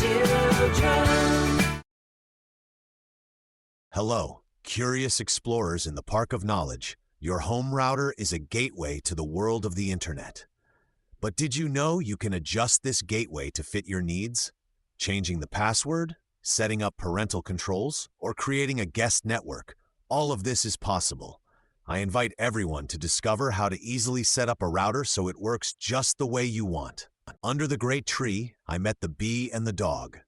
children. Hello, curious explorers in the Park of Knowledge. Your home router is a gateway to the world of the internet. But did you know you can adjust this gateway to fit your needs? Changing the password, setting up parental controls, or creating a guest network, all of this is possible. I invite everyone to discover how to easily set up a router so it works just the way you want. Under the great tree, I met the bee and the dog.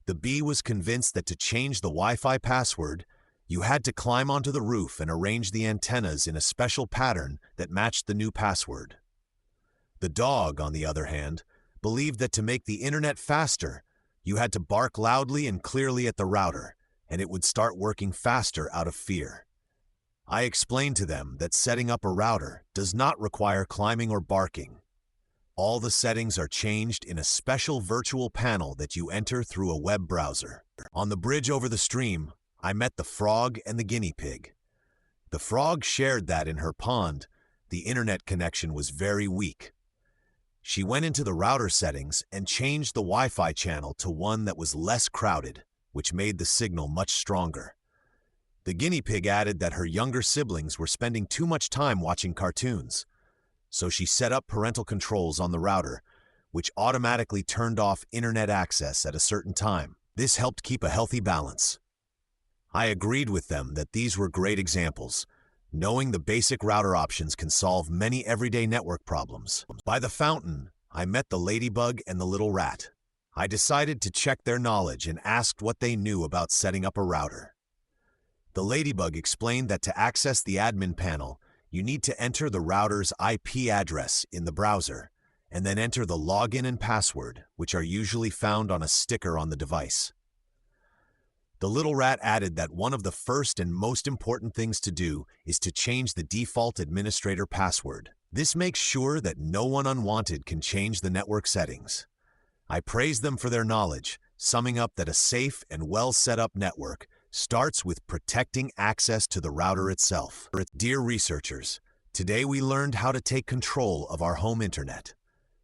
The bee was convinced that to change the Wi-Fi password, you had to climb onto the roof and arrange the antennas in a special pattern that matched the new password. The dog, on the other hand, believed that to make the internet faster, you had to bark loudly and clearly at the router, and it would start working faster out of fear. I explained to them that setting up a router does not require climbing or barking. All the settings are changed in a special virtual panel that you enter through a web browser. On the bridge over the stream, I met the frog and the guinea pig. The frog shared that in her pond, the internet connection was very weak. She went into the router settings and changed the Wi-Fi channel to one that was less crowded, which made the signal much stronger. The guinea pig added that her younger siblings were spending too much time watching cartoons, so she set up parental controls on the router, which automatically turned off internet access at a certain time. This helped keep a healthy balance. I agreed with them that these were great examples. Knowing the basic router options can solve many everyday network problems. By the fountain, I met the ladybug and the little rat. I decided to check their knowledge and asked what they knew about setting up a router. The ladybug explained that to access the admin panel, you need to enter the router's IP address in the browser, and then enter the login and password, which are usually found on a sticker on the device. The little rat added that one of the first and most important things to do is to change the default administrator password. This makes sure that no one unwanted can change the network settings. I praised them for their knowledge, summing up that a safe and well-set-up network starts with protecting access to the router itself. Dear researchers, today we learned how to take control of our home internet.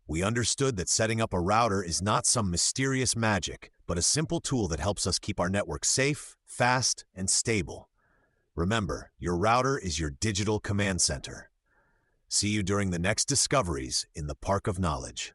We understood that setting up a router is not some mysterious magic, but a simple tool that helps us keep our network safe, fast, and stable. Remember, your router is your digital command center. See you during the next discoveries in the Park of Knowledge.